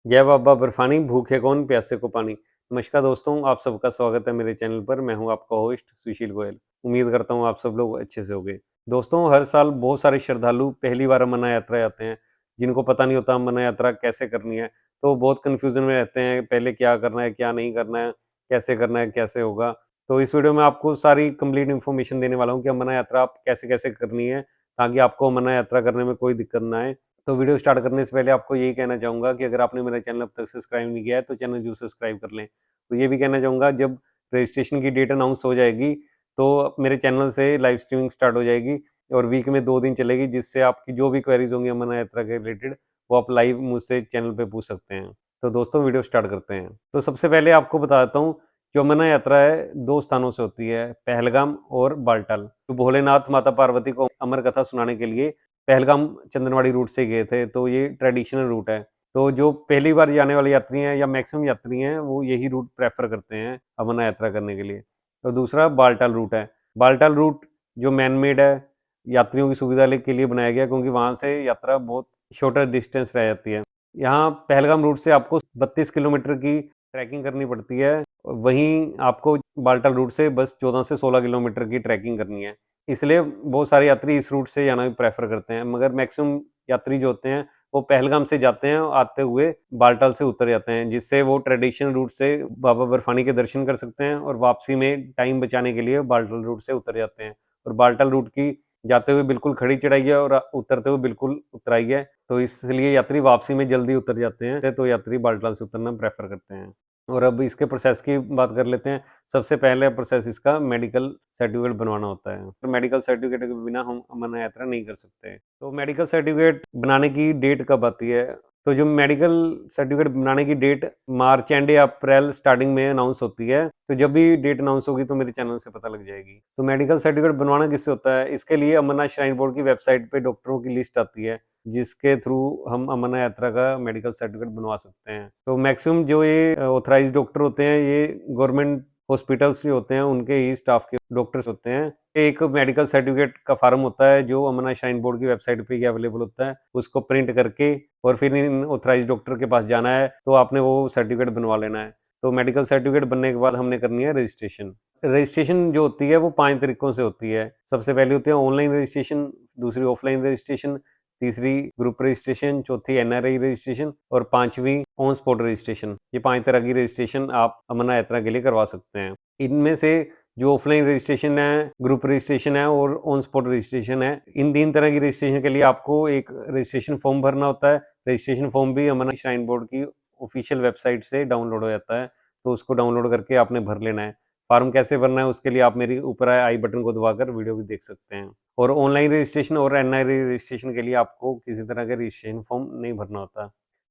जय बाबा बर्फानी, भूखे कौन प्यासे को पानी। नमस्कार दोस्तों, आप सबका स्वागत है मेरे चैनल पर। मैं हूं आपका होस्ट सुशील गोयल। उम्मीद करता हूं आप सब लोग अच्छे से होंगे। दोस्तों, हर साल बहुत सारे श्रद्धालु पहली बार अमरनाथ यात्रा आते हैं, जिनको पता नहीं होता अमरनाथ यात्रा कैसे करनी है। तो बहुत कन्फ्यूजन में रहते हैं, पहले क्या करना है, क्या नहीं करना है, कैसे करना है, कैसे होगा। तो इस वीडियो में आपको सारी कंप्लीट इन्फॉर्मेशन देने वाला हूँ कि अमरनाथ यात्रा आप कैसे कैसे करनी है, ताकि आपको अमरनाथ यात्रा करने में कोई दिक्कत ना आए। तो वीडियो स्टार्ट करने से पहले आपको यही कहना चाहूँगा कि अगर आपने मेरा चैनल अब तक सब्सक्राइब नहीं किया है तो चैनल ज़रूर सब्सक्राइब कर लें। तो ये भी कहना चाहूँगा, जब रजिस्ट्रेशन की डेट अनाउंस हो जाएगी तो मेरे चैनल से लाइव स्ट्रीमिंग स्टार्ट हो जाएगी और वीक में 2 दिन चलेगी, जिससे आपकी जो भी क्वेरीज़ होंगी अमरनाथ यात्रा के रिलेटेड वो आप लाइव मुझसे चैनल पे पूछ सकते हैं। तो दोस्तों, वीडियो स्टार्ट करते हैं। तो सबसे पहले आपको बता देता हूँ, जो अमरनाथ यात्रा है 2 स्थानों से होती है, पहलगाम और बालटाल। तो भोलेनाथ माता पार्वती को अमर कथा सुनाने के लिए पहलगाम चंदनवाड़ी रूट से गए थे, तो ये ट्रेडिशनल रूट है। तो जो पहली बार जाने वाले यात्री हैं या मैक्सिमम यात्री हैं, वो यही रूट प्रेफ़र करते हैं अमरनाथ यात्रा करने के लिए। तो दूसरा बालटाल रूट है। बालटाल रूट जो मैन मेड है, यात्रियों की सुविधा के लिए बनाया गया, क्योंकि वहाँ से यात्रा बहुत शॉर्टर डिस्टेंस रह जाती है। यहाँ पहलगाम रूट से आपको 32 किलोमीटर की ट्रैकिंग करनी पड़ती है, वहीं आपको बालटाल रूट से बस 14 से 16 किलोमीटर की ट्रैकिंग करनी है। इसलिए बहुत सारे यात्री इस रूट से जाना भी प्रेफ़र करते हैं, मगर मैक्सिमम यात्री जो होते हैं, वो पहलगाम से जाते हैं और आते हुए बालटाल से उतर जाते हैं, जिससे वो ट्रेडिशनल रूट से बाबा बर्फानी के दर्शन कर सकते हैं और वापसी में टाइम बचाने के लिए बालटाल रूट से उतर जाते हैं। और बालटाल रूट की जाते हुए बिल्कुल खड़ी चढ़ाई है और उतरते हुए बिल्कुल उतराई है, तो इसलिए यात्री वापसी में जल्दी उतर जाते हैं, तो यात्री बालटाल से उतरना प्रेफ़र करते हैं। और अब इसके प्रोसेस की बात कर लेते हैं। सबसे पहले प्रोसेस इसका मेडिकल सर्टिफिकेट बनवाना होता है। तो मेडिकल सर्टिफिकेट के बिना हम अमरनाथ यात्रा नहीं कर सकते। तो मेडिकल सर्टिफिकेट बनाने की डेट कब आती है? तो जो मेडिकल सर्टिफिकेट बनाने की डेट मार्च एंड या अप्रैल स्टार्टिंग में अनाउंस होती है। तो जब भी डेट अनाउंस होगी तो मेरे चैनल से पता लग जाएगी। तो मेडिकल सर्टिफिकेट बनवाना किससे होता है? इसके लिए अमरनाथ श्राइन बोर्ड की वेबसाइट पे डॉक्टरों की लिस्ट आती है, जिसके थ्रू हम अमरनाथ यात्रा का मेडिकल सर्टिफिकेट बनवा सकते हैं। तो मैक्सिमम जो ये ऑथराइज्ड डॉक्टर होते हैं, ये गवर्नमेंट हॉस्पिटल्स जो होते हैं उनके ही स्टाफ के डॉक्टर्स होते हैं। एक मेडिकल सर्टिफिकेट का फॉर्म होता है जो अमरनाथ श्राइन बोर्ड की वेबसाइट पे ही अवेलेबल होता है, उसको प्रिंट करके और फिर इन ऑथराइज्ड डॉक्टर के पास जाना है, तो आपने वो सर्टिफिकेट बनवा लेना है। तो मेडिकल सर्टिफिकेट बनने के बाद हमने करनी है रजिस्ट्रेशन। रजिस्ट्रेशन जो होती है वो 5 तरीकों से होती है। सबसे पहले होती है ऑनलाइन रजिस्ट्रेशन, दूसरी ऑफलाइन रजिस्ट्रेशन, तीसरी ग्रुप रजिस्ट्रेशन, चौथी एनआरआई रजिस्ट्रेशन और पांचवी ऑन स्पॉट रजिस्ट्रेशन। ये 5 तरह की रजिस्ट्रेशन आप अमरनाथ यात्रा के लिए करवा सकते हैं। इनमें से जो ऑफलाइन रजिस्ट्रेशन है, ग्रुप रजिस्ट्रेशन है और ऑन स्पॉट रजिस्ट्रेशन है, इन 3 तरह की रजिस्ट्रेशन के लिए आपको एक रजिस्ट्रेशन फॉर्म भरना होता है। रजिस्ट्रेशन फॉर्म भी अमरनाथ श्राइन बोर्ड की ऑफिशियल वेबसाइट से डाउनलोड हो जाता है, तो उसको डाउनलोड करके आपने भर लेना है। फॉर्म कैसे भरना है उसके लिए आप मेरी ऊपर आए आई बटन को दबाकर वीडियो भी देख सकते हैं। और ऑनलाइन रजिस्ट्रेशन और एनआरआई रजिस्ट्रेशन के लिए आपको किसी तरह का रजिस्ट्रेशन फॉर्म नहीं भरना होता।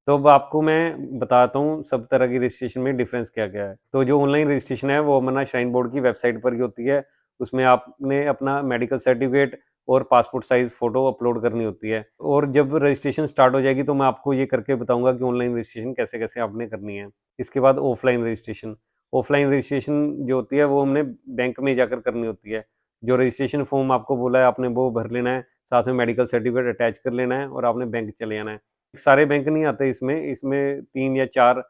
तो अब आपको मैं बताता हूँ सब तरह की रजिस्ट्रेशन में डिफरेंस क्या-क्या है। तो जो ऑनलाइन रजिस्ट्रेशन है वो अमरनाथ श्राइन बोर्ड की वेबसाइट पर ही होती है। उसमें आपने अपना मेडिकल सर्टिफिकेट और पासपोर्ट साइज़ फ़ोटो अपलोड करनी होती है। और जब रजिस्ट्रेशन स्टार्ट हो जाएगी तो मैं आपको ये करके बताऊँगा कि ऑनलाइन रजिस्ट्रेशन कैसे-कैसे आपने करनी है। इसके बाद ऑफलाइन रजिस्ट्रेशन। ऑफलाइन रजिस्ट्रेशन जो होती है वो हमने बैंक में जाकर करनी होती है। जो रजिस्ट्रेशन फॉर्म आपको बोला है आपने वो भर लेना है, साथ में मेडिकल सर्टिफिकेट अटैच कर लेना है और आपने बैंक चले जाना है। सारे बैंक नहीं आते इसमें 3 या 4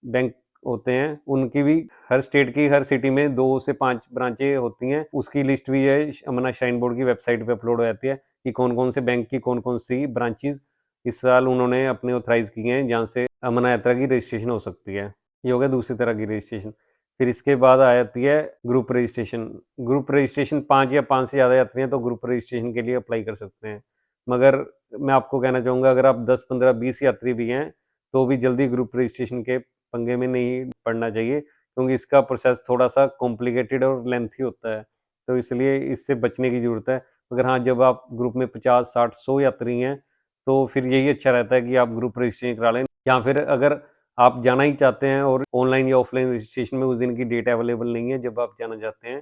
बैंक होते हैं, उनकी भी हर स्टेट की हर सिटी में 2 से 5 ब्रांचें होती हैं। उसकी लिस्ट भी है अमरनाथ श्राइन बोर्ड की वेबसाइट पे अपलोड हो जाती है कि कौन-कौन से बैंक की कौन-कौन सी ब्रांचेज़ इस साल उन्होंने अपने ऑथराइज़ की हैं, जहाँ से अमरनाथ यात्रा की रजिस्ट्रेशन हो सकती है। ये हो गया दूसरी तरह की रजिस्ट्रेशन। फिर इसके बाद आ जाती है ग्रुप रजिस्ट्रेशन। ग्रुप रजिस्ट्रेशन 5 या 5 से ज़्यादा यात्री हैं तो ग्रुप रजिस्ट्रेशन के लिए अप्लाई कर सकते हैं। मगर मैं आपको कहना चाहूँगा, अगर आप 10, 15, 20 यात्री भी हैं, तो भी जल्दी ग्रुप रजिस्ट्रेशन के पंगे में नहीं पड़ना चाहिए, क्योंकि इसका प्रोसेस थोड़ा-सा कॉम्प्लिकेटेड और लेंथी होता है। तो इसलिए इससे बचने की ज़रूरत है। मगर हाँ, जब आप ग्रुप में 50, 60, 100 यात्री हैं, तो फिर यही अच्छा रहता है कि आप ग्रुप रजिस्ट्रेशन करा लें, या फिर अगर आप जाना ही चाहते हैं और ऑनलाइन या ऑफलाइन रजिस्ट्रेशन में उस दिन की डेट अवेलेबल नहीं है जब आप जाना चाहते हैं,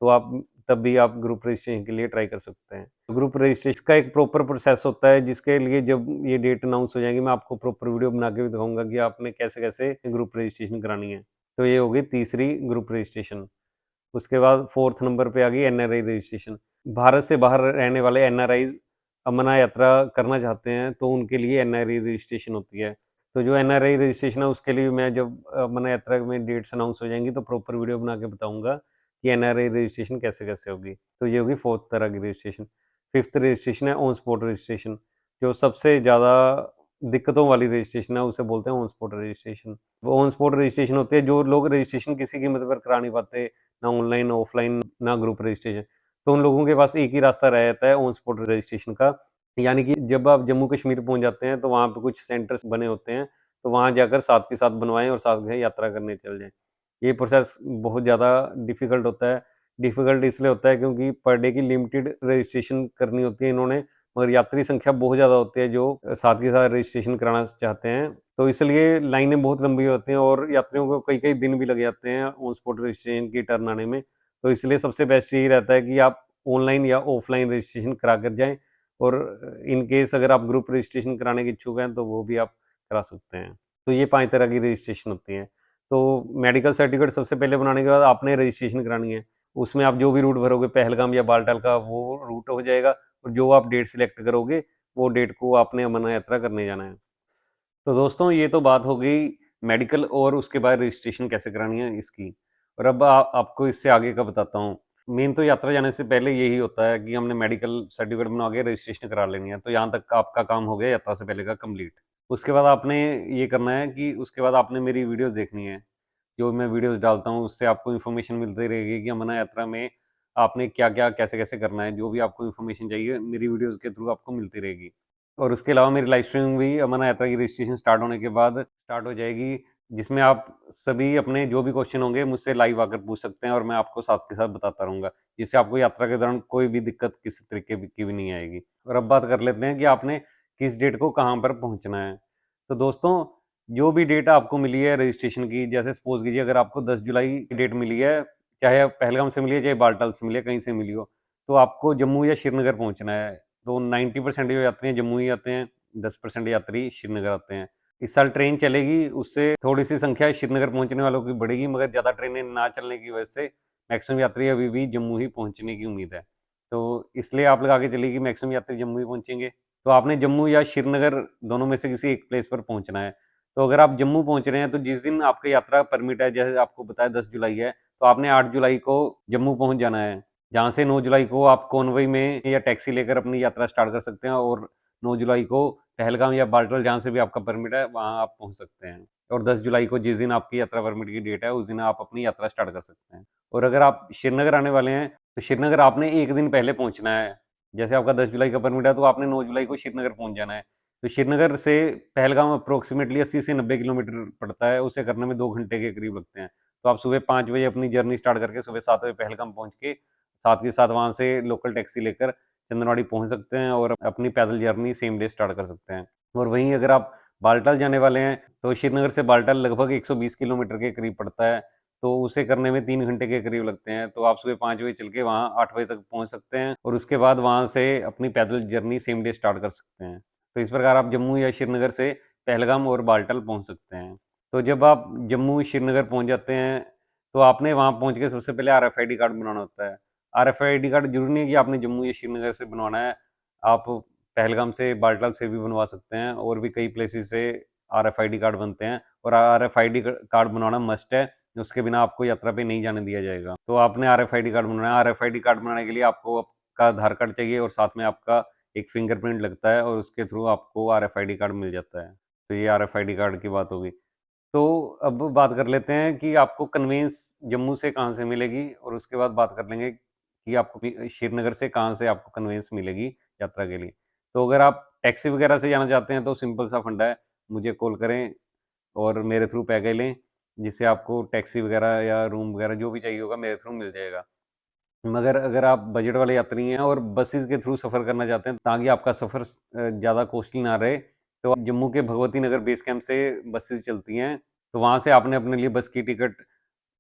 तो आप तब भी आप ग्रुप रजिस्ट्रेशन के लिए ट्राई कर सकते हैं। तो ग्रुप रजिस्ट्रेशन का एक प्रॉपर प्रोसेस होता है, जिसके लिए जब ये डेट अनाउंस हो जाएगी मैं आपको प्रॉपर वीडियो बना के भी दिखाऊँगा कि आपने कैसे-कैसे ग्रुप रजिस्ट्रेशन करानी है। तो ये हो गई तीसरी ग्रुप रजिस्ट्रेशन। उसके बाद 4th नंबर पे आ गई एनआरआई रजिस्ट्रेशन। भारत से बाहर रहने वाले एनआरआईज़ अमरनाथ यात्रा करना चाहते हैं, तो उनके लिए एनआरआई रजिस्ट्रेशन होती है। तो जो एनआरआई रजिस्ट्रेशन है उसके लिए मैं जब अमरनाथ यात्रा में डेट्स अनाउंस हो जाएँगी तो प्रॉपर वीडियो बना के बताऊँगा कि एनआरआई रजिस्ट्रेशन कैसे-कैसे होगी। तो ये होगी 4th तरह की रजिस्ट्रेशन। 5th रजिस्ट्रेशन है ऑन स्पॉट रजिस्ट्रेशन, जो सबसे ज़्यादा दिक्कतों वाली रजिस्ट्रेशन है उसे बोलते हैं ऑन स्पॉट रजिस्ट्रेशन। वो ऑन स्पॉट रजिस्ट्रेशन होती है जो लोग रजिस्ट्रेशन किसी कीमत पर करा नहीं पाते, ना ऑनलाइन, ऑफलाइन, ना ग्रुप रजिस्ट्रेशन। तो उन लोगों के पास एक ही रास्ता रहता है ऑन स्पॉट रजिस्ट्रेशन का, यानी कि जब आप जम्मू कश्मीर पहुँच जाते हैं तो वहाँ पे कुछ सेंटर्स बने होते हैं, तो वहाँ जाकर साथ के साथ बनवाएँ और साथ में यात्रा करने चल जाएँ। ये प्रोसेस बहुत ज़्यादा डिफ़िकल्ट होता है। डिफ़िकल्ट इसलिए होता है क्योंकि पर डे की लिमिटेड रजिस्ट्रेशन करनी होती है इन्होंने, मगर यात्री संख्या बहुत ज़्यादा होती है जो साथ के साथ रजिस्ट्रेशन कराना चाहते हैं। तो इसलिए लाइनें बहुत लंबी होती हैं और यात्रियों को कई-कई दिन भी लग जाते हैं ऑन स्पॉट रजिस्ट्रेशन की टर्न आने में। तो इसलिए सबसे बेस्ट यही रहता है कि आप ऑनलाइन या ऑफ़लाइन रजिस्ट्रेशन करा कर जाएँ और इन केस अगर आप ग्रुप रजिस्ट्रेशन कराने के इच्छुक हैं, तो वो भी आप करा सकते हैं। तो ये 5 तरह की रजिस्ट्रेशन होती है। तो मेडिकल सर्टिफ़िकेट सबसे पहले बनाने के बाद आपने रजिस्ट्रेशन करानी है। उसमें आप जो भी रूट भरोगे पहलगाम या बालटाल का वो रूट हो जाएगा और जो आप डेट सिलेक्ट करोगे, वो डेट को आपने अमरनाथ यात्रा करने जाना है। तो दोस्तों ये तो बात हो गई मेडिकल और उसके बाद रजिस्ट्रेशन कैसे करानी है इसकी। और अब आपको इससे आगे का बताता हूँ। मेन तो यात्रा जाने से पहले यही होता है कि हमने मेडिकल सर्टिफ़िकेट बनवा के रजिस्ट्रेशन करा लेनी है। तो यहाँ तक का आपका काम हो गया यात्रा से पहले का कंप्लीट। उसके बाद आपने ये करना है कि उसके बाद आपने मेरी वीडियोज़ देखनी है। जो मैं वीडियोज़ डालता हूँ उससे आपको इन्फॉर्मेशन मिलती रहेगी कि अमरनाथ यात्रा में आपने क्या-क्या, कैसे-कैसे करना है। जो भी आपको इन्फॉर्मेशन चाहिए मेरी वीडियोज़ के थ्रू आपको मिलती रहेगी। और उसके अलावा मेरी लाइव स्ट्रीमिंग भी अमरनाथ यात्रा की रजिस्ट्रेशन स्टार्ट होने के बाद स्टार्ट हो जाएगी, जिसमें आप सभी अपने जो भी क्वेश्चन होंगे मुझसे लाइव आकर पूछ सकते हैं और मैं आपको साथ के साथ बताता रहूँगा, जिससे आपको यात्रा के दौरान कोई भी दिक्कत किसी तरीके की भी नहीं आएगी। और अब बात कर लेते हैं कि आपने किस डेट को कहाँ पर पहुँचना है। तो दोस्तों, जो भी डेट आपको मिली है रजिस्ट्रेशन की, जैसे सपोज़ कीजिए अगर आपको 10 जुलाई की डेट मिली है, चाहे पहलगाम से मिली है, चाहे बालटाल से मिली है, कहीं से मिली हो, तो आपको जम्मू या श्रीनगर पहुँचना है। तो 90% जो यात्री हैं जम्मू ही आते हैं, 10% यात्री श्रीनगर आते हैं। इस साल ट्रेन चलेगी, उससे थोड़ी-सी संख्या श्रीनगर पहुँचने वालों की बढ़ेगी, मगर ज़्यादा ट्रेनें ना चलने की वजह से मैक्सिमम यात्री अभी भी जम्मू ही पहुँचने की उम्मीद है। तो इसलिए आप लगा के चलिए कि मैक्सिमम यात्री जम्मू ही पहुँचेंगे। तो आपने जम्मू या श्रीनगर दोनों में से किसी एक प्लेस पर पहुँचना है। तो अगर आप जम्मू पहुँच रहे हैं, तो जिस दिन आपका यात्रा परमिट है, जैसे आपको बताया 10 जुलाई है, तो आपने 8 जुलाई को जम्मू पहुँच जाना है। जहाँ से 9 जुलाई को आप कॉनवॉय में या टैक्सी लेकर अपनी यात्रा स्टार्ट कर सकते हैं और 9 जुलाई को पहलगाम या बालटाल जहाँ से भी आपका परमिट है, वहाँ आप पहुँच सकते हैं। और 10 जुलाई को जिस दिन आपकी यात्रा परमिट की डेट है, उस दिन आप अपनी यात्रा स्टार्ट कर सकते हैं। और अगर आप श्रीनगर आने वाले हैं, तो श्रीनगर आपने 1 दिन पहले पहुँचना है। जैसे आपका 10 जुलाई का परमिट है, तो आपने 9 जुलाई को श्रीनगर पहुँच जाना है। तो श्रीनगर से पहलगाम अप्रॉक्सिमेटली 80 से 90 किलोमीटर पड़ता है, उसे करने में 2 घंटे के करीब लगते हैं। तो आप सुबह 5 बजे अपनी जर्नी स्टार्ट करके सुबह 7 बजे पहलगाम पहुँच के साथ के साथ वहाँ से लोकल टैक्सी लेकर चंदनवाड़ी पहुँच सकते हैं और अपनी पैदल जर्नी सेम डे स्टार्ट कर सकते हैं। और वहीं अगर आप बालटाल जाने वाले हैं, तो श्रीनगर से बालटाल लगभग 120 किलोमीटर के करीब पड़ता है, तो उसे करने में 3 घंटे के करीब लगते हैं। तो आप सुबह 5 बजे चल के वहाँ 8 बजे तक पहुँच सकते हैं और उसके बाद वहाँ से अपनी पैदल जर्नी सेम डे स्टार्ट कर सकते हैं। तो इस प्रकार आप जम्मू या श्रीनगर से पहलगाम और बालटाल पहुँच सकते हैं। तो जब आप जम्मू, श्रीनगर पहुँच जाते हैं, तो आपने वहाँ पहुँच के सबसे पहले आरएफआईडी कार्ड बनाना होता है। आरएफआईडी कार्ड ज़रूरी नहीं है कि आपने जम्मू या श्रीनगर से बनवाना है, आप पहलगाम से, बालटाल से भी बनवा सकते हैं और भी कई प्लेसेस से आरएफआईडी कार्ड बनते हैं और आरएफआईडी कार्ड बनवाना मस्ट है, उसके बिना आपको यात्रा पे नहीं जाने दिया जाएगा। तो आपने आरएफआईडी कार्ड बनवाना है, आरएफआईडी कार्ड बनाने के लिए आपको आपका आधार कार्ड चाहिए और साथ में आपका एक फिंगरप्रिंट लगता है और उसके थ्रू आपको आरएफआईडी कार्ड मिल जाता है। तो ये आरएफआईडी कार्ड की बात होगी। तो अब बात कर लेते हैं कि आपको कन्वेंस जम्मू से कहाँ से मिलेगी और उसके बाद बात कर लेंगे कि आपको श्रीनगर से कहाँ से आपको कन्वेंस मिलेगी यात्रा के लिए। तो अगर आप टैक्सी वगैरह से जाना चाहते हैं तो सिंपल सा फंडा है, मुझे कॉल करें और मेरे थ्रू पैकेज लें, जिससे आपको टैक्सी वगैरह या रूम वगैरह जो भी चाहिए होगा मेरे थ्रू मिल जाएगा। मगर अगर आप बजट वाले यात्री हैं और बसेज़ के थ्रू सफ़र करना चाहते हैं ताकि आपका सफ़र ज़्यादा कॉस्टली ना रहे, तो आप जम्मू के भगवती नगर बेस कैंप से बसेज़ चलती हैं, तो वहाँ से आपने अपने लिए बस की टिकट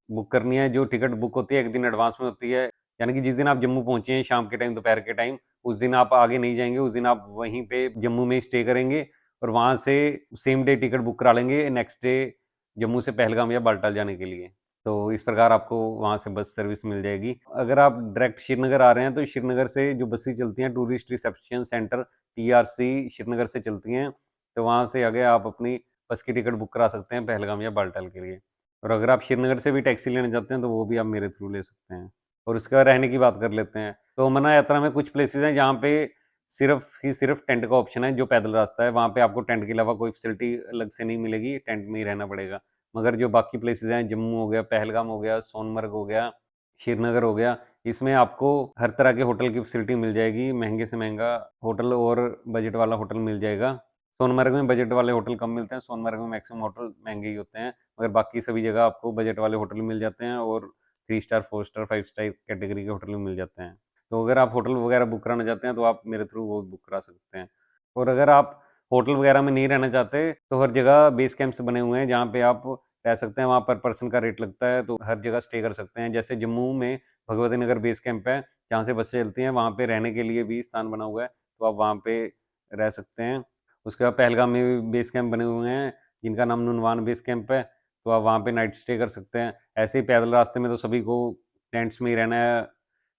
बुक करनी है। जो टिकट बुक होती है 1 दिन एडवांस में होती है, यानी कि जिस दिन आप जम्मू पहुँचे हैं शाम के टाइम, दोपहर के टाइम, उस दिन आप आगे नहीं जाएँगे, उस दिन आप वहीं पे जम्मू में स्टे करेंगे और वहाँ से सेम डे टिकट बुक करा लेंगे नेक्स्ट डे जम्मू से पहलगाम या बालटाल जाने के लिए। तो इस प्रकार आपको वहाँ से बस सर्विस मिल जाएगी। अगर आप डायरेक्ट श्रीनगर आ रहे हैं, तो श्रीनगर से जो बसें चलती हैं tourist reception centre TRC Srinagar से चलती हैं, तो वहाँ से आगे आप अपनी बस की टिकट बुक करा सकते हैं पहलगाम या बालटाल के लिए। और अगर आप श्रीनगर से भी टैक्सी लेना चाहते हैं तो वो भी आप मेरे थ्रू ले सकते हैं। और उसके बाद रहने की बात कर लेते हैं। तो अमरनाथ यात्रा में कुछ प्लेसेस हैं जहाँ पे सिर्फ टेंट का ऑप्शन है, जो पैदल रास्ता है। वहाँ पे आपको टेंट के अलावा कोई फैसिलिटी अलग से नहीं मिलेगी, टेंट में ही रहना पड़ेगा। मगर जो बाकी प्लेसेस हैं, जम्मू हो गया, पहलगाम हो गया, सोनमर्ग हो गया, श्रीनगर हो गया, इसमें आपको हर तरह के होटल की फैसिलिटी मिल जाएगी। महंगे से महंगा होटल और बजट वाला होटल मिल जाएगा। सोनमर्ग में बजट वाले होटल कम मिलते हैं, सोनमर्ग में मैक्सिमम होटल महंगे ही होते हैं, मगर बाकी सभी जगह आपको बजट वाले होटल मिल जाते हैं और 3 स्टार, 4 स्टार, 5 स्टार कैटेगरी के होटल मिल जाते हैं। तो अगर आप होटल वगैरह बुक कराना चाहते हैं तो आप मेरे थ्रू वो बुक करा सकते हैं। और अगर आप होटल वगैरह में नहीं रहना चाहते तो हर जगह बेस कैंप्स बने हुए हैं जहाँ पे आप रह सकते हैं। वहाँ पर पर्सन का रेट लगता है, तो हर जगह स्टे कर सकते हैं। जैसे जम्मू में भगवती नगर बेस कैंप है, जहाँ से बसें चलती हैं, वहाँ पे रहने के लिए भी स्थान बना हुआ है, तो आप वहाँ पे रह सकते हैं। उसके बाद पहलगाम में भी बेस कैंप बने हुए हैं जिनका नाम नुनवान बेस कैंप है, तो आप वहाँ पे नाइट स्टे कर सकते हैं। ऐसे ही पैदल रास्ते में तो सभी को टेंट्स में ही रहना है,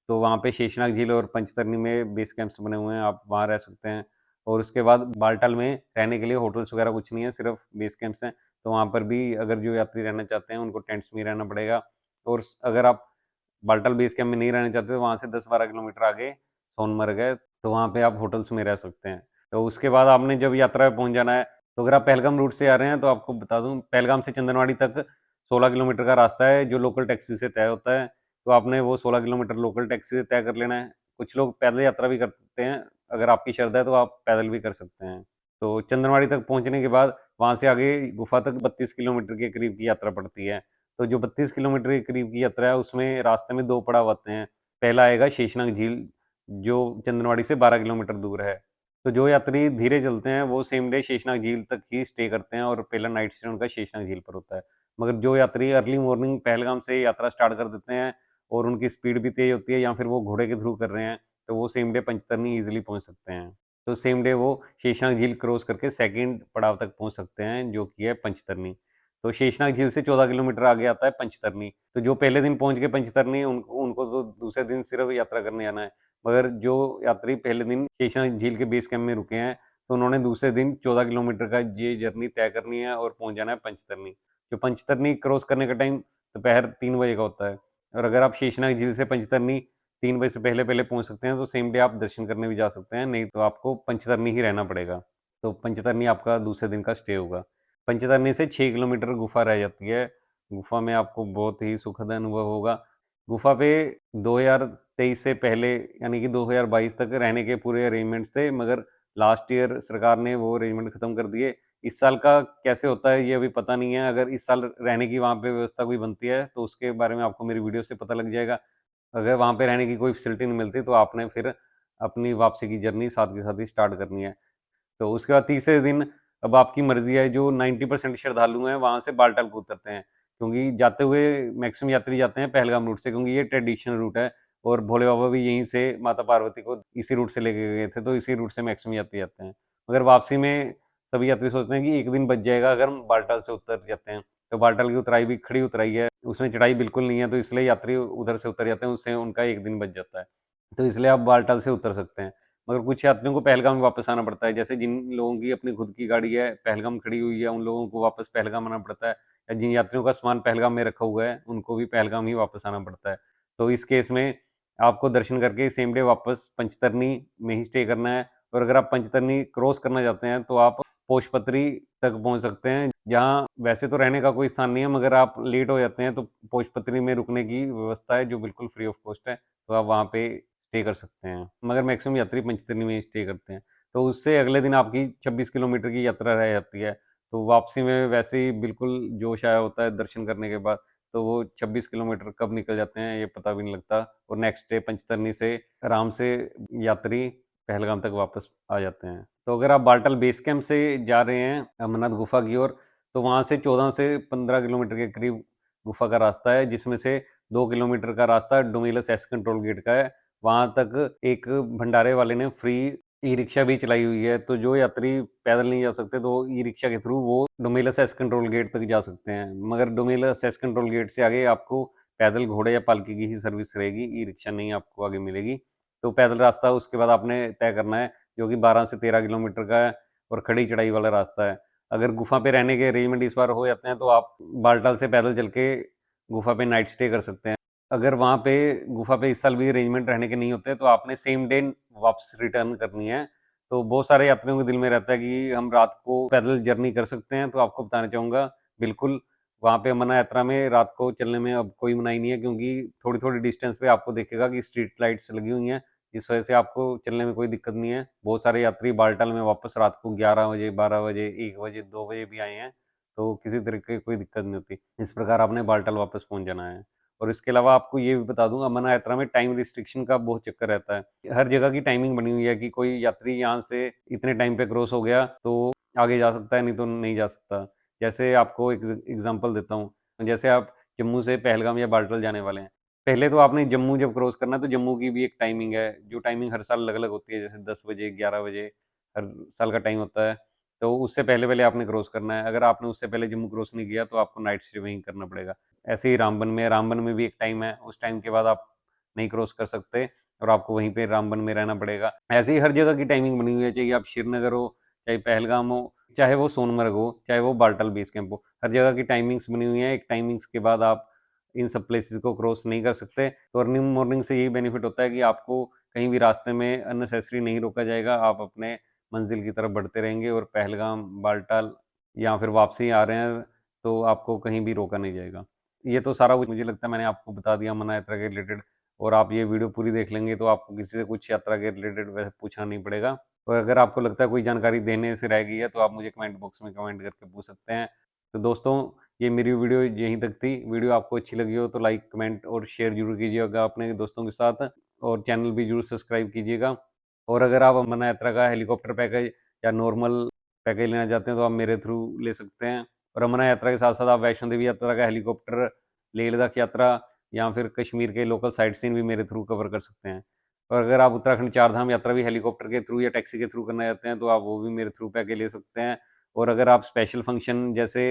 तो वहाँ पे शेषनाग झील और पंचतरनी में बेस कैंप्स बने हुए हैं, आप वहाँ रह सकते हैं। और उसके बाद बालटाल में रहने के लिए होटल्स वगैरह कुछ नहीं है, सिर्फ बेस कैंप्स हैं, तो वहाँ पर भी अगर जो यात्री रहना चाहते हैं उनको टेंट्स में ही रहना पड़ेगा। और अगर आप बालटाल बेस कैंप में नहीं रहना चाहते तो वहाँ से 10-12 किलोमीटर आगे सोनमर्ग है, तो वहाँ पे आप होटल्स में रह सकते हैं। तो उसके बाद आपने जब यात्रा पे पहुँच जाना है, तो अगर आप पहलगाम रूट से आ रहे हैं तो आपको बता दूँ, पहलगाम से चंदनवाड़ी तक 16 किलोमीटर का रास्ता है जो लोकल टैक्सी से तय होता है। तो आपने वो 16 किलोमीटर लोकल टैक्सी से तय कर लेना है। कुछ लोग पैदल यात्रा भी करते हैं, अगर आपकी श्रद्धा है तो आप पैदल भी कर सकते हैं। तो चंदनवाड़ी तक पहुँचने के बाद वहाँ से आगे गुफा तक 32 किलोमीटर के करीब की यात्रा पड़ती है। तो जो 32 किलोमीटर के करीब की यात्रा है उसमें रास्ते में 2 पड़ाव आते हैं। पहला आएगा शेषनाग झील, जो चंदनवाड़ी से 12 किलोमीटर दूर है। तो जो यात्री धीरे चलते हैं वो सेम डे शेषनाग झील तक ही स्टे करते हैं और पहला नाइट स्टे उनका शेषनाग झील पर होता है। मगर जो यात्री अर्ली मॉर्निंग पहलगाम से यात्रा स्टार्ट कर देते हैं और उनकी स्पीड भी तेज होती है या फिर वो घोड़े के थ्रू कर रहे हैं, तो वो सेम डे पंचतरनी ईजिली पहुंच सकते हैं। तो सेम डे वो शेषनाग झील क्रॉस करके सेकंड पड़ाव तक पहुंच सकते हैं, जो कि है पंचतरनी। तो शेषनाग झील से 14 किलोमीटर आगे आता है पंचतरनी। तो जो पहले दिन पहुंच गए पंचतरनी, उनको तो दूसरे दिन सिर्फ यात्रा करने आना है। मगर जो यात्री पहले दिन शेषनाग झील के बेस कैंप में रुके हैं, तो उन्होंने दूसरे दिन 14 किलोमीटर का ये जर्नी तय करनी है और पहुंच जाना है पंचतरनी। जो पंचतरनी क्रॉस करने का टाइम दोपहर 3 बजे का होता है। और अगर आप शेषनाग झील से पंचतरनी 3 बजे से पहले पहुंच सकते हैं तो सेम डे आप दर्शन करने भी जा सकते हैं, नहीं तो आपको पंचतरनी ही रहना पड़ेगा। तो पंचतरनी आपका दूसरे दिन का स्टे होगा। पंचतरनी से 6 किलोमीटर गुफा रह जाती है। गुफा में आपको बहुत ही सुखद अनुभव होगा। गुफा पे 2023 से पहले यानी कि 2022 तक रहने के पूरे अरेंजमेंट्स थे, मगर लास्ट ईयर सरकार ने वो अरेंजमेंट खत्म कर दिए। इस साल का कैसे होता है ये अभी पता नहीं है। अगर इस साल रहने की वहाँ पे व्यवस्था कोई बनती है तो उसके बारे में आपको मेरी वीडियो से पता लग जाएगा। अगर वहाँ पे रहने की कोई फैसिलिटी नहीं मिलती तो आपने फिर अपनी वापसी की जर्नी साथ के साथ ही स्टार्ट करनी है। तो उसके बाद तीसरे दिन अब आपकी मर्जी है। जो 90% श्रद्धालु हैं वहाँ से बालटाल को उतरते हैं, क्योंकि जाते हुए मैक्सिमम यात्री जाते हैं पहलगाम रूट से, क्योंकि ये ट्रेडिशनल रूट है और भोले बाबा भी यहीं से माता पार्वती को इसी रूट से लेके गए थे, तो इसी रूट से मैक्सिमम यात्री जाते हैं। मगर वापसी में सभी यात्री सोचते हैं कि एक दिन बच जाएगा अगर हम बालटाल से उतर जाते हैं। तो बालटाल की उतराई भी खड़ी उतराई है, उसमें चढ़ाई बिल्कुल नहीं है, तो इसलिए यात्री उधर से उतर जाते हैं, उससे उनका एक दिन बच जाता है। तो इसलिए आप बालटाल से उतर सकते हैं। मगर कुछ यात्रियों को पहलगाम वापस आना पड़ता है। जैसे जिन लोगों की अपनी खुद की गाड़ी है, पहलगाम खड़ी हुई है, उन लोगों को वापस पहलगाम आना पड़ता है। या जिन यात्रियों का सामान पहलगाम में रखा हुआ है उनको भी पहलगाम ही वापस आना पड़ता है। तो इस केस में आपको दर्शन करके सेम डे वापस पंचतरनी में ही स्टे करना है। और अगर आप पंचतरनी क्रॉस करना चाहते हैं तो आप पोचपत्री तक पहुंच सकते हैं, जहां वैसे तो रहने का कोई स्थान नहीं है, मगर आप लेट हो जाते हैं तो पोचपत्री में रुकने की व्यवस्था है जो बिल्कुल फ्री ऑफ कॉस्ट है, तो आप वहाँ पे स्टे कर सकते हैं। मगर मैक्सिमम यात्री पंचतरनी में स्टे करते हैं। तो उससे अगले दिन आपकी 26 किलोमीटर की यात्रा रह जाती है। तो वापसी में वैसे ही बिल्कुल जोश आया होता है दर्शन करने के बाद, तो वो 26 किलोमीटर कब निकल जाते हैं ये पता भी नहीं लगता। और नेक्स्ट डे पंचतरनी से आराम से यात्री पहलगाम तक वापस आ जाते हैं। तो अगर आप बालटाल बेस कैंप से जा रहे हैं अमरनाथ गुफा की ओर, तो वहाँ से 14 से 15 किलोमीटर के करीब गुफा का रास्ता है, जिसमें से 2 किलोमीटर का रास्ता डोमिलस एस कंट्रोल गेट का है। वहाँ तक एक भंडारे वाले ने फ्री ई रिक्शा भी चलाई हुई है, तो जो यात्री पैदल नहीं जा सकते तो ई रिक्शा के थ्रू वो डोमिलस एस कंट्रोल गेट तक जा सकते हैं। मगर डोमिलस एस कंट्रोल गेट से आगे आपको पैदल, घोड़े या पालकी की ही सर्विस रहेगी, ई रिक्शा नहीं आपको आगे मिलेगी। तो पैदल रास्ता उसके बाद आपने तय करना है, जो कि 12 से 13 किलोमीटर का है और खड़ी चढ़ाई वाला रास्ता है। अगर गुफा पे रहने के अरेंजमेंट इस बार हो जाते हैं तो आप बालटाल से पैदल चल के गुफा पे नाइट स्टे कर सकते हैं। अगर वहाँ पे गुफा पे इस साल भी अरेंजमेंट रहने के नहीं होते तो आपने सेम डे वापस रिटर्न करनी है। तो बहुत सारे यात्रियों के दिल में रहता है कि हम रात को पैदल जर्नी कर सकते हैं, तो आपको बताना चाहूँगा बिल्कुल वहाँ पे अमरनाथ यात्रा में रात को चलने में अब कोई मनाही नहीं है, क्योंकि थोड़ी-थोड़ी डिस्टेंस पे आपको दिखेगा कि स्ट्रीट लाइट्स लगी हुई हैं। इस वजह से आपको चलने में कोई दिक्कत नहीं है। बहुत सारे यात्री बालटाल में वापस रात को 11 बजे, 12 बजे, 1 बजे, 2 बजे भी आए हैं, तो किसी तरह की कोई दिक्कत नहीं होती। इस प्रकार आपने बालटाल वापस पहुँच जाना है। और इसके अलावा आपको ये भी बता दूँ, अमरनाथ यात्रा में टाइम रिस्ट्रिक्शन का बहुत चक्कर रहता है। हर जगह की टाइमिंग बनी हुई है कि कोई यात्री यहाँ से इतने टाइम पे क्रॉस हो गया तो आगे जा सकता है, नहीं तो नहीं जा सकता। जैसे आपको एग्ज़ाम्पल देता हूँ, जैसे आप जम्मू से पहलगाम या बालटाल जाने वाले हैं। पहले तो आपने जम्मू जब क्रॉस करना है तो जम्मू की भी एक टाइमिंग है, जो टाइमिंग हर साल अलग-अलग होती है, जैसे 10 बजे, 11 बजे हर साल का टाइम होता है। तो उससे पहले-पहले आपने क्रॉस करना है। अगर आपने उससे पहले जम्मू क्रॉस नहीं किया तो आपको नाइट स्टे वहीं करना पड़ेगा। ऐसे ही रामबन में भी एक टाइम है, उस टाइम के बाद आप नहीं क्रॉस कर सकते और आपको वहीं पे रामबन में रहना पड़ेगा। ऐसे ही हर जगह की टाइमिंग बनी हुई है, चाहे आप श्रीनगर हो, चाहे पहलगाम हो, चाहे वो सोनमर्ग हो, चाहे वो बालटाल बेस कैंप हो। हर जगह की टाइमिंग्स बनी हुई हैं, एक टाइमिंग्स के बाद आप इन सब प्लेसेस को क्रॉस नहीं कर सकते। तो अर्ली मॉर्निंग से यही बेनिफिट होता है कि आपको कहीं भी रास्ते में अननेसेसरी नहीं रोका जाएगा। आप अपने मंजिल की तरफ बढ़ते रहेंगे और पहलगाम, बालटाल या फिर वापसी आ रहे हैं तो आपको कहीं भी रोका नहीं जाएगा। ये तो सारा कुछ मुझे लगता है मैंने आपको बता दिया अमरनाथ यात्रा के रिलेटेड, और आप ये वीडियो पूरी देख लेंगे तो आपको किसी से कुछ यात्रा के रिलेटेड वैसे पूछना नहीं पड़ेगा। और अगर आपको लगता है कोई जानकारी देने से रह गई है तो आप मुझे कमेंट बॉक्स में कमेंट करके पूछ सकते हैं। तो दोस्तों, ये मेरी वीडियो यहीं तक थी। वीडियो आपको अच्छी लगी हो तो लाइक, कमेंट और शेयर ज़रूर कीजिएगा अपने दोस्तों के साथ, और चैनल भी ज़रूर सब्सक्राइब कीजिएगा। और अगर आप अमरनाथ यात्रा का हेलीकॉप्टर पैकेज या नॉर्मल पैकेज लेना चाहते हैं तो आप मेरे थ्रू ले सकते हैं। और अमरनाथ यात्रा के साथ-साथ आप वैष्णो देवी यात्रा का हेलीकॉप्टर, लेह लद्दाख यात्रा या फिर कश्मीर के लोकल साइट सीइंग भी मेरे थ्रू कवर कर सकते हैं। और अगर आप उत्तराखंड चारधाम यात्रा भी हेलीकॉप्टर के थ्रू या टैक्सी के थ्रू करना चाहते हैं तो आप वो भी मेरे थ्रू पैकेज ले सकते हैं। और अगर आप स्पेशल फंक्शन जैसे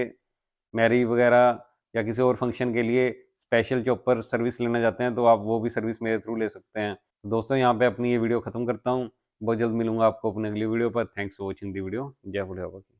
मैरिज वगैरह या किसी और फंक्शन के लिए स्पेशल चॉपर सर्विस लेना चाहते हैं तो आप वो भी सर्विस मेरे थ्रू ले सकते हैं। तो दोस्तों, यहाँ पे अपनी ये वीडियो ख़त्म करता हूँ। बहुत जल्द मिलूँगा आपको अपने अगली वीडियो पर। Thanks for watching the video. जय भोले बाबा की।